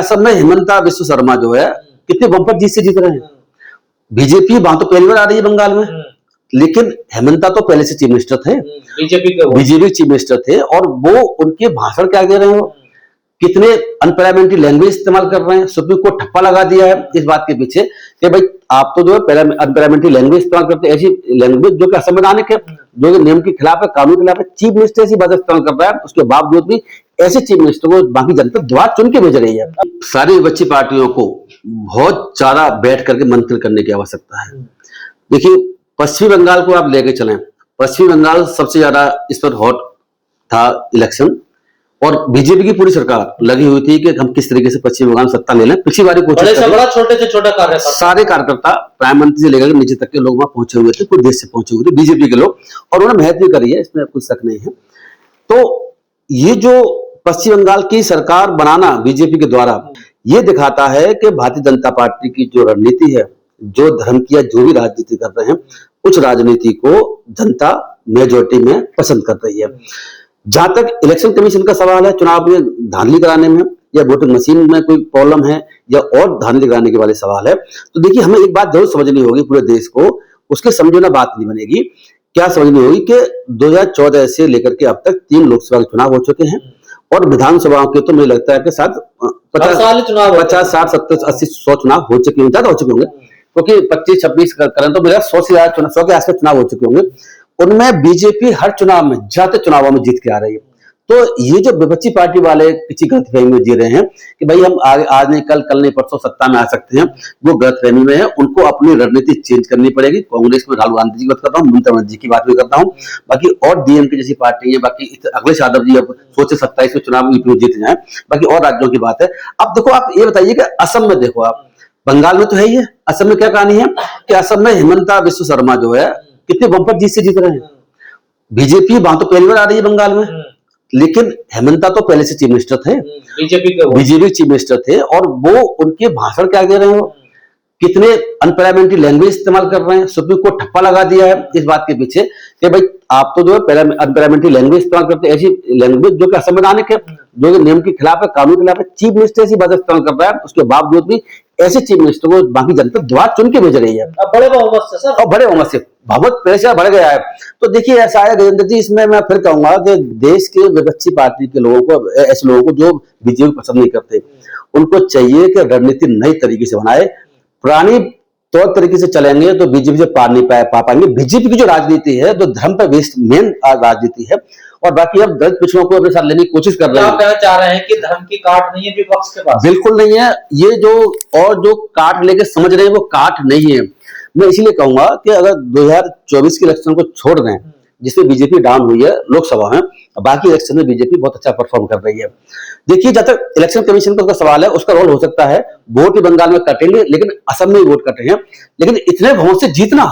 असम में हिमंता विश्व शर्मा जो है कितने बम्पर जीत से जीत रहे हैं। बीजेपी वहां तो पहली बार आ रही है बंगाल में, लेकिन हेमंता तो पहले से चीफ मिनिस्टर थे, बीजेपी चीफ मिनिस्टर थे, और वो उनके भाषण क्या दे रहे हो, कितने अनपार्लियामेंट्री लैंग्वेज इस्तेमाल कर रहे हैं। सुप्रीम कोर्ट ठप्पा लगा दिया है इस बात के पीछे कि भाई आप तो जो है अनपार्लियामेंट्री लैंग्वेज इस्तेमाल करते हैं, ऐसी लैंग्वेज जो कि असंवैधानिक है, जो कि नियम के खिलाफ है, कानून के खिलाफ है। चीफ मिनिस्टर ऐसी बात इस्तेमाल कर रहा है, उसके बावजूद भी ऐसे चीफ मिनिस्टर को बाकी जनता द्वार चुन के भेज रही है। सारी विपक्षी पार्टियों को बहुत ज्यादा बैठ करके मंथन करने की आवश्यकता है। देखिए पश्चिमी बंगाल को आप लेके चलें, पश्चिमी बंगाल सबसे ज्यादा इस पर हॉट था इलेक्शन, और बीजेपी की पूरी सरकार लगी हुई थी कि हम किस तरीके से पश्चिम बंगाल में सत्ता ले लें। पिछली बार बड़ा छोटे से छोटा कार्यकर्ता, सारे कार्यकर्ता प्राइम मंत्री से लेकर नीचे तक के लोग वहां पहुंचे हुए थे, पूरे देश से पहुंचे हुए थे बीजेपी के लोग, और उन्होंने मेहनत भी करी है, इसमें कुछ शक नहीं है। तो ये जो पश्चिम बंगाल की सरकार बनाना बीजेपी के द्वारा, ये दिखाता है कि भारतीय जनता पार्टी की जो रणनीति है, जो धर्म की या जो भी राजनीति कर रहे हैं, उस राजनीति को जनता मेजोरिटी में पसंद कर रही है। जहां तक इलेक्शन कमीशन का सवाल है, चुनाव में धांधली कराने में या वोटिंग मशीन में कोई प्रॉब्लम है या और धांधली कराने के वाले सवाल है, तो देखिए हमें एक बात जरूर समझनी होगी पूरे देश को, उसके समझौना बात नहीं बनेगी। क्या समझनी होगी कि 2014 से लेकर के अब तक 3 लोकसभा के चुनाव हो चुके हैं, और विधानसभाओं के तो मुझे लगता है कि शायद 50, 60, 70, 80, 100 चुनाव हो चुके होंगे, ज्यादा हो चुके होंगे, क्योंकि 25, 26 करें तो मेरा 100 से ज्यादा 100 के आसपास चुनाव हो चुके होंगे। उनमें बीजेपी हर चुनाव में ज्यादा चुनावों में जीत के आ रही है। तो ये जो विपक्षी पार्टी वाले किसी गलतफहमी में जी रहे हैं कि भाई हम आज नहीं कल नहीं परसों सत्ता में आ सकते हैं, वो गलतफहमी में है। उनको अपनी रणनीति चेंज करनी पड़ेगी। कांग्रेस में राहुल गांधी जी की बात करता हूँ, ममता बनर्जी की बात भी करता हूँ, बाकी और डीएमके जैसी पार्टी है, बाकी अखिलेश यादव जी अब सोचे 27 में चुनाव जीत जाए, बाकी और राज्यों की बात है। अब देखो आप ये बताइए कि असम में देखो, आप बंगाल में तो है ही है, असम में क्या कहानी है कि असम में हिमंता विश्व शर्मा जो है कितने बम्पर जीत से जीत रहे हैं। बीजेपी वहां तो पहली बार आ रही है बंगाल में, लेकिन हेमंता तो पहले से चीफ मिनिस्टर थे, बीजेपी चीफ मिनिस्टर थे, और वो उनके भाषण क्या दे रहे हो, कितने अनपार्लियामेंट्री लैंग्वेज इस्तेमाल कर रहे हैं। सुप्रीम कोर्ट ठप्पा लगा दिया है इस बात के पीछे कि भाई आप तो जो है अनपार्लियामेंट्री लैंग्वेज इस्तेमाल करते हैं, ऐसी लैंग्वेज जो कि असंवैधानिक है, जो कि नियम के खिलाफ है, कानून के खिलाफ है। चीफ मिनिस्टर ऐसी बात इस्तेमाल कर रहा है, उसके बावजूद भी ऐसे चीफ मिनिस्टर को बाकी जनता द्वार चुन के भेज रही है, बड़े बहुमत से सर, और बड़े बहुमत से। बहुत प्रेशर बढ़ गया है। तो देखिए ऐसा है गजेंद्र जी, इसमें मैं फिर कहूंगा कि देश के विपक्षी पार्टी के लोगों को, ऐसे लोगों को जो बीजेपी पसंद नहीं करते, उनको चाहिए कि रणनीति नई तरीके से बनाए। पुरानी तौर तरीके से चलेंगे तो बीजेपी से पार नहीं पा पाएंगे। बीजेपी की जो राजनीति है, जो धर्म पर बेस्ड मेन राजनीति है, और बाकी अब दलित पिछड़ों को अपने साथ लेने की कोशिश कर रहे हैं। आप कहना चाह रहे हैं कि धर्म की काट नहीं है विपक्ष के पास? बिल्कुल नहीं है। ये जो काट लेके समझ रहे हैं वो काट नहीं है। मैं इसीलिए कहूंगा कि अगर 2024 के इलेक्शन को छोड़ दें, जिसमें बीजेपी डाउन हुई है लोकसभा में, बाकी इलेक्शन में बीजेपी बहुत अच्छा परफॉर्म कर रही है। देखिए जब तक इलेक्शन कमीशन का सवाल है, उसका रोल हो सकता है, वोट ही बंगाल में कटेंगे, लेकिन असम में वोट कटे हैं, लेकिन इतने बहुमत से जीतना।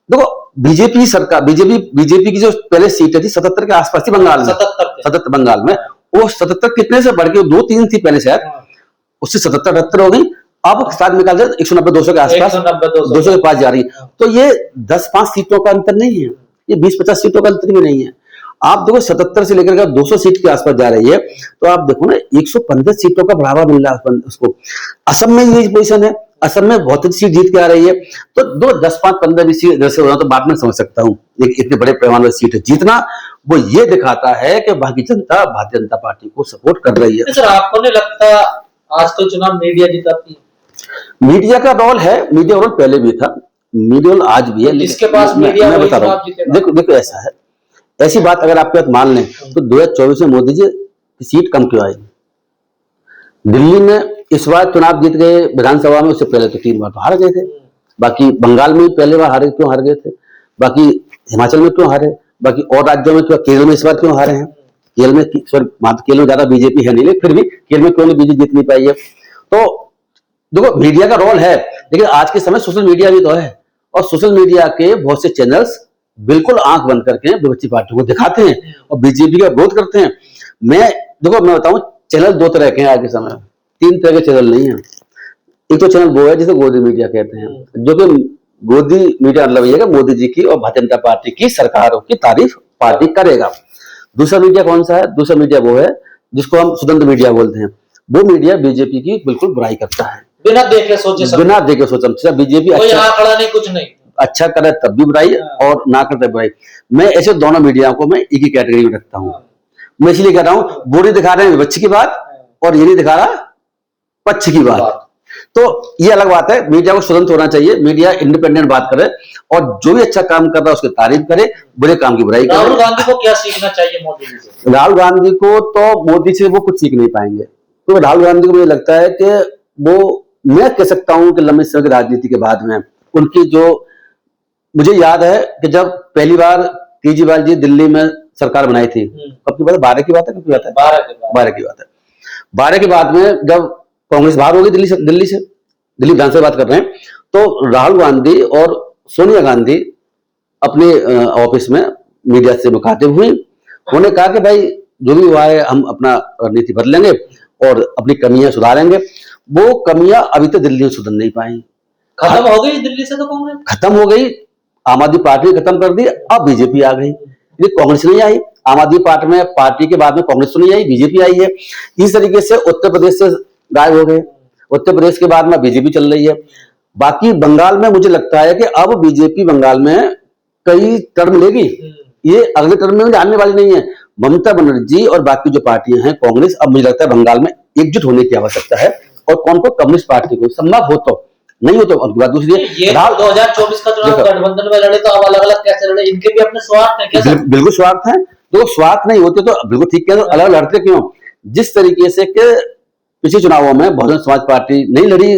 देखो बीजेपी सरकार, बीजेपी की जो पहले सीटें थी 77 के आसपास थी बंगाल में, 77 बंगाल में, वो 77 कितने से बढ़ के 2-3 थी पहले शायद, उससे 77-78 हो गई। अब साथ निकाल जाए 190-200 के आसपास, 200 के पास जा रही है। तो ये 10-5 सीटों का अंतर नहीं है, ये 20-50 सीटों का अंतर भी नहीं है। आप देखो 77 से लेकर 200 सीट के आसपास जा रही है, तो आप देखो ना 115 सीटों का बढ़ावा मिल रहा है उसको। असम में यही पोजीशन है, असम में बहुत अच्छी सीट जीत के आ रही है। तो 10, 5, 15 भी सीट जैसे हो रहा तो बात में समझ सकता हूँ, लेकिन इतने बड़े पैमाने पर सीट जीतना, वो ये दिखाता है कि बाकी जनता भारतीय जनता पार्टी को सपोर्ट कर रही है। सर आपको नहीं लगता आजकल चुनाव मीडिया जिताती? मीडिया का रोल है, मीडिया रोल पहले भी था, मीडिया रोल आज भी है। जिसके पास मीडिया मैं बता रहा हूँ, देखो ऐसा है, ऐसी बात अगर आपके बात मान लें तो 2024 में मोदी जी की सीट कम क्यों आई? दिल्ली में इस बार चुनाव जीत गए विधानसभा में, उससे पहले तो 3 बार तो हार गए थे। बाकी बंगाल में पहले बार हारे, क्यों हार गए थे? बाकी हिमाचल में क्यों हारे? बाकी और राज्यों में क्यों? केरल में इस बार क्यों हारे हैं? केरल में केरल में ज्यादा बीजेपी है नहीं, लेकिन फिर भी केरल में क्यों नहीं बीजेपी जीत नहीं पाई है? तो देखो मीडिया का रोल है, लेकिन आज के समय सोशल मीडिया भी तो है, और सोशल मीडिया के बहुत से चैनल्स बिल्कुल आंख बंद करके विपक्षी पार्टियों को दिखाते हैं और बीजेपी का विरोध करते हैं। मैं बताऊं, चैनल 2 तरह के हैं आज के समय, 3 तरह के चैनल नहीं है। एक तो चैनल वो है जिसे गोदी मीडिया कहते हैं, जो कि गोदी मीडिया मतलब ये मोदी जी की और भारतीय जनता पार्टी की सरकारों की तारीफ पार्टी करेगा। दूसरा मीडिया कौन सा है? दूसरा मीडिया वो है जिसको हम स्वतंत्र मीडिया बोलते हैं, वो मीडिया बीजेपी की बिल्कुल बुराई करता है, बिना देखे सोचे समझे। बिना देखे सोचे समझे। बीजेपी कोई अच्छा आंकड़ा नहीं, कुछ नहीं। अच्छा करे तब भी बुराई और ना करे तब बुराई। मैं ऐसे दोनों मीडिया को मैं एक ही कैटेगरी में रखता हूँ। मैं इसलिए कह रहा हूँ, वो नहीं दिखा रहे हैं विपक्ष की बात और ये नहीं दिखा रहा पक्ष की बात। तो ये अलग बात है, मीडिया को स्वतंत्र होना चाहिए, मीडिया इंडिपेंडेंट बात करे और जो भी अच्छा काम कर रहा है उसकी तारीफ करे, बुरे काम की बुराई करे। राहुल गांधी को क्या सीखना चाहिए मोदी जी से? राहुल गांधी को तो मोदी से वो कुछ सीख नहीं पाएंगे। तो राहुल गांधी को मुझे लगता है कि वो, मैं कह सकता हूं कि लंबे समय की राजनीति के बाद में उनकी जो, मुझे याद है कि जब पहली बार केजरीवाल जी दिल्ली में सरकार बनाई थी, कब की बात है, 12 की बात है, कब की बात है, 12 की बात है। 12 के बाद में जब कांग्रेस बाहर हो गई दिल्ली विधानसभा बात कर रहे हैं, तो राहुल गांधी और सोनिया गांधी अपने ऑफिस में मीडिया से मुखातिब हुई। उन्होंने कहा कि भाई जो भी हुआ है हम अपना रणनीति बदल लेंगे और अपनी कमियां सुधारेंगे। वो कमियां अभी तक दिल्ली में सुधर नहीं पाई। खत्म हो गई दिल्ली से तो कांग्रेस, खत्म हो गई। आम आदमी पार्टी ने खत्म कर दी, अब बीजेपी आ गई। ये कांग्रेस नहीं आई, आम आदमी पार्टी के बाद में कांग्रेस तो नहीं आई, बीजेपी आई है। इस तरीके से उत्तर प्रदेश से गायब हो गए। उत्तर प्रदेश के बाद में बीजेपी चल रही है। बाकी बंगाल में मुझे लगता है कि अब बीजेपी बंगाल में कई टर्म लेगी, ये अगले टर्म में आने वाली नहीं है। ममता बनर्जी और बाकी जो पार्टियां हैं कांग्रेस, अब मुझे लगता है बंगाल में एकजुट होने की आवश्यकता है। और कौन को, कम्युनिस्ट पार्टी को संभव हो तो, नहीं हो तो उनकी बात दूसरी है। ये 2024 का चुनाव गठबंधन में लड़े तो अब अलग अलग कैसे लड़े? इनके भी अपने स्वार्थ हैं क्या? बिल्कुल स्वार्थ है। देखो स्वार्थ नहीं होते तो बिल्कुल ठीक है, तो अलग लड़ते क्यों? जिस तरीके से कि पिछले चुनावों में बहुजन समाज पार्टी नहीं लड़ी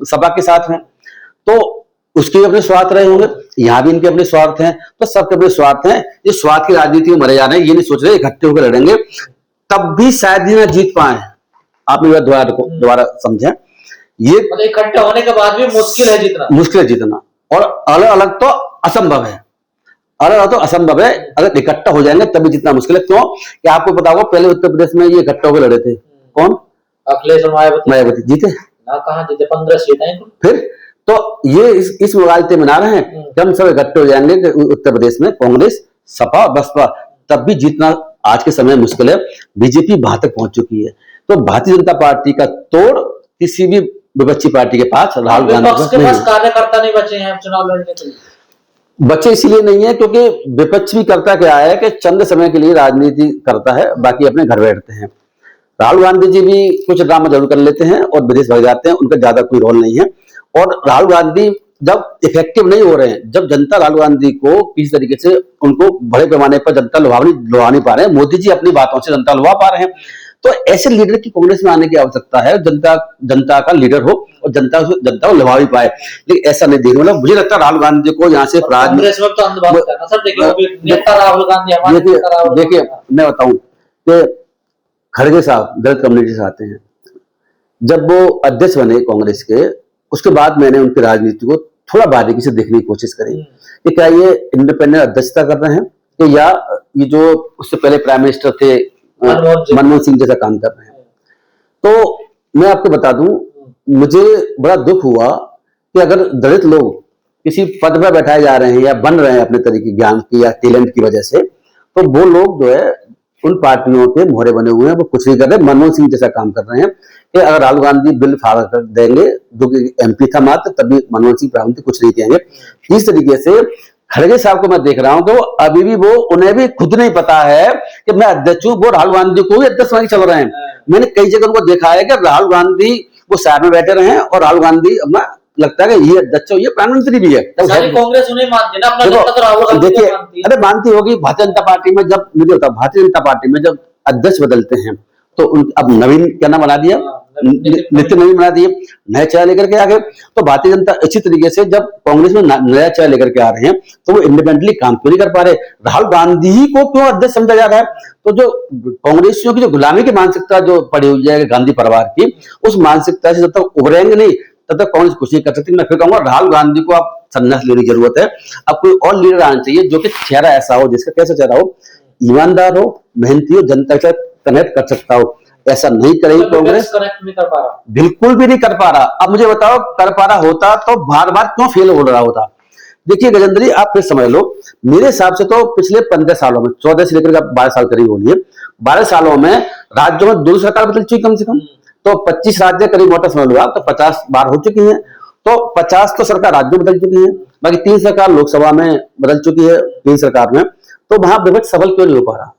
सपा के साथ में, तो उसके भी अपने स्वार्थ रहे होंगे, यहाँ भी इनके अपने स्वार्थ हैं, तो सबके अपने स्वार्थ हैं। ये स्वार्थ की राजनीति में मरे जा रहे हैं, ये नहीं सोच रहे इकट्ठे होकर लड़ेंगे, तब भी शायद ही ना जीत पाए। आप मेरी बात दोबारा समझें, ये मतलब इकट्ठे होने के बाद भी मुश्किल है जीतना, और अलग अलग तो असंभव है, अलग अलग तो असंभव है। अगर इकट्ठा हो जाएंगे तभी जितना मुश्किल है। क्यों? कि आपको पता होगा पहले उत्तर प्रदेश में ये इकट्ठा होकर लड़े थे, कौन? अखिलेश और मायावती जीते ना, कहां जीते? 15 सीटें। फिर तो ये इस मुगालते में ना रहे कि हम सब इकट्ठे हो जाएंगे उत्तर प्रदेश में, कांग्रेस सपा बसपा, तब भी जीतना आज के समय मुश्किल है। बीजेपी वहां तक पहुंच चुकी है। तो भारतीय जनता पार्टी का तोड़ किसी भी विपक्षी पार्टी के पास, राहुल गांधी के पास कार्यकर्ता नहीं बचे हैं चुनाव लड़ने के लिए। बच्चे इसीलिए नहीं है क्योंकि विपक्ष भी करता क्या है कि चंद समय के लिए राजनीति करता है, बाकी अपने घर बैठते हैं। राहुल गांधी जी भी कुछ ड्रामा जरूर कर लेते हैं और विदेश भाग जाते हैं, उनका ज्यादा कोई रोल नहीं है। और राहुल गांधी जब इफेक्टिव नहीं हो रहे हैं, जब जनता राहुल गांधी को किसी तरीके से उनको बड़े पैमाने पर जनता लुभा नहीं पा रहे हैं, मोदी जी अपनी बातों से जनता लुभा पा रहे हैं, तो ऐसे लीडर की कांग्रेस में आने की आवश्यकता है। जनता का लीडर हो और जनता को लुभा भी पाए, लेकिन ऐसा नहीं देखने वाला। मुझे लगता है राहुल गांधी को यहाँ से कांग्रेस में तो अंधभक्त है ना सर। देखिए राहुल गांधी, देखिए मैं बताऊं कि खड़गे साहब दलित कम्युनिटी से आते हैं। जब वो अध्यक्ष बने कांग्रेस के, उसके बाद मैंने उनकी राजनीति को थोड़ा बारीकी से देखने की कोशिश करी कि क्या ये इंडिपेंडेंट अध्यक्षता कर रहे हैं कि या ये जो उससे पहले प्राइम मिनिस्टर थे मनमोहन सिंह जैसा काम कर रहे हैं। तो मैं आपको बता दूं, मुझे बड़ा दुख हुआ कि अगर दलित लोग किसी पद पर बैठाए जा रहे हैं या बन रहे हैं अपने तरीके ज्ञान की या टैलेंट की वजह से, तो वो लोग जो है उन पार्टियों के मोहरे बने हुए हैं, वो कुछ नहीं कर रहे, मनमोहन सिंह जैसा काम कर रहे हैं कि अगर राहुल गांधी बिल फाड़ कर देंगे, जो कि एमपी था मात्र, तभी मनमोहन सिंह प्रधानमंत्री कुछ नहीं कहेंगे। इस तरीके से खड़गे साहब को मैं देख रहा हूं तो अभी भी वो, उन्हें भी खुद नहीं पता है कि मैं अध्यक्ष हूं। वो राहुल गांधी को भी अध्यक्ष बना चल रहे हैं। मैंने कई जगह उनको देखा है कि राहुल गांधी वो साइड में बैठे रहे हैं और राहुल गांधी अपना लगता है कि ये अध्यक्ष हो, ये प्रधानमंत्री भी है। कांग्रेस उन्हें मानती है ना, अपना जनता तो राहुल गांधी देखिए, अरे मानती होगी। भारतीय जनता पार्टी में जब, मुझे बताओ, भारतीय जनता पार्टी में जब अध्यक्ष बदलते हैं तो अब नवीन क्या नाम बना दिया, नित्य नवीन बना दिए, नया चेहरा लेकर के आ गए। तो भारतीय जनता इसी तरीके से जब कांग्रेस में नया चेहरा लेकर के आ रहे हैं तो वो इंडिपेंडेंटली काम क्यों नहीं कर पा रहे? राहुल गांधी ही को क्यों अध्यक्ष समझा जा रहा है? तो जो कांग्रेसियों की जो गुलामी की मानसिकता जो पड़ी हुई है गांधी परिवार की, उस मानसिकता से जब तक उभरेंगे नहीं तब तक कांग्रेस कुछ नहीं कर सकती। मैं फिर कहूंगा राहुल गांधी को आप संन्यास लेने की जरूरत है। अब कोई और लीडर आना चाहिए जो कि चेहरा ऐसा हो, जिसका कैसा चेहरा हो, ईमानदार हो, मेहनती हो, जनता के साथ कनेक्ट कर सकता हो। ऐसा नहीं करेगी कांग्रेस, कनेक्ट नहीं कर पा रहा, बिल्कुल भी नहीं कर पा रहा। अब मुझे बताओ, कर पा रहा होता तो बार बार क्यों फेल हो रहा होता? देखिए गजेंद्र जी, आप फिर समझ लो, मेरे हिसाब से तो पिछले 15 सालों में, 14 से लेकर 12 साल करीब बोलिए, 12 सालों में राज्यों में 2 सरकार बदल चुकी कम से कम। तो 25 राज्य करीब मोटा समझ लो आप, तो 50 बार हो चुकी है। तो 50 तो सरकार राज्यों में बदल चुकी है, बाकी 3 सरकार लोकसभा में बदल चुकी है, 3 सरकार में। तो वहां विपक्ष सबल क्यों नहीं हो पा रहा?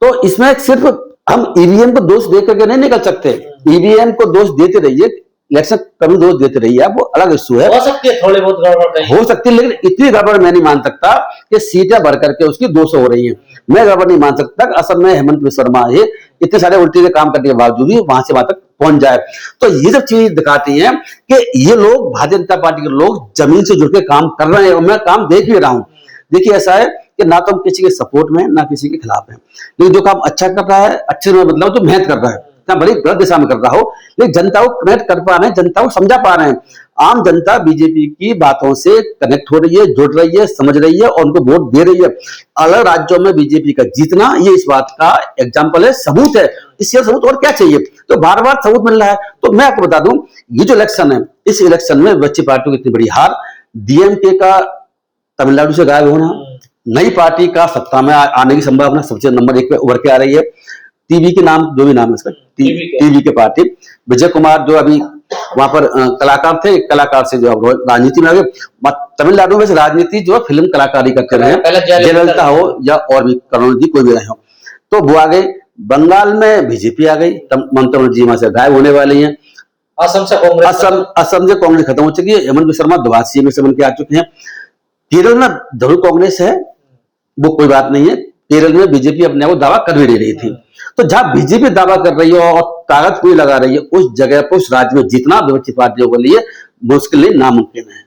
तो इसमें सिर्फ हम ईवीएम को दोष दे करके नहीं निकल सकते। ईवीएम को दोष देते रहिए, इलेक्शन कभी दोष देते रहिए आप, वो अलग इश्यू है। हो सकती है थोड़ी बहुत गड़बड़ कहीं, हो सकती है, लेकिन इतनी गड़बड़ मैं नहीं मान सकता कि सीटें भर करके उसकी 200 हो रही है। मैं गड़बड़ नहीं मान सकता कि असम में हेमंत विश्व शर्मा है इतने सारे उल्टे काम करने के बावजूद भी वहां से वहां तक पहुंच जाए। तो ये सब चीज दिखाती हैं कि ये लोग, भारतीय जनता पार्टी के लोग जमीन से जुड़ के काम कर रहे हैं, और मैं काम देख भी रहा हूं। देखिए ऐसा है कि ना तो हम किसी के सपोर्ट में ना किसी के खिलाफ हैं, लेकिन जो काम अच्छा कर रहा है, अच्छे में मतलब जो मेहनत कर रहा है, भले गलत दिशा में कर रहा हो, लेकिन जनता को कनेक्ट कर पा रहे हैं, जनता को समझा पा रहे हैं। आम जनता बीजेपी की बातों से कनेक्ट हो रही है, जुड़ रही है, समझ रही है और उनको वोट दे रही है। अलग राज्यों में बीजेपी का जीतना ये इस बात का एग्जाम्पल है, सबूत है। इससे सबूत और क्या चाहिए? तो बार बार सबूत मिल रहा है। तो मैं आपको बता दूं, ये जो इलेक्शन है, इस इलेक्शन में विपक्षी पार्टियों की इतनी बड़ी हार, डीएमके का तमिलनाडु से गायब होना, नई पार्टी का सत्ता में आने की संभावना सबसे नंबर 1 पे उभर के आ रही है। टीवी के नाम, जो भी नाम है इसका, टीवी के पार्टी, विजय कुमार जो अभी वहां पर कलाकार थे, कलाकार से जो अब राजनीति में आ गए। तमिलनाडु में से राजनीति जो है फिल्म कलाकारी करते रहे, जयललिता हो या और भी करुणानिधि कोई भी रहे हो, तो वो आ गई। बंगाल में बीजेपी आ गई, ममता बनर्जी वहां से गायब होने वाली है। असम से कांग्रेस, असम से कांग्रेस खत्म हो चुकी है, हेमंत विश्व शर्मा दोबारा सीएम से बन के आ चुके हैं। केरल में जरूर कांग्रेस है, वो कोई बात नहीं है, केरल में बीजेपी अपने को दावा कर भी नहीं रही थी। तो जहां बीजेपी दावा कर रही है और ताकत पूरी लगा रही है, उस जगह पर, उस राज्य में जीतना विपक्षी पार्टियों के लिए मुश्किल नहीं, नामुमकिन है।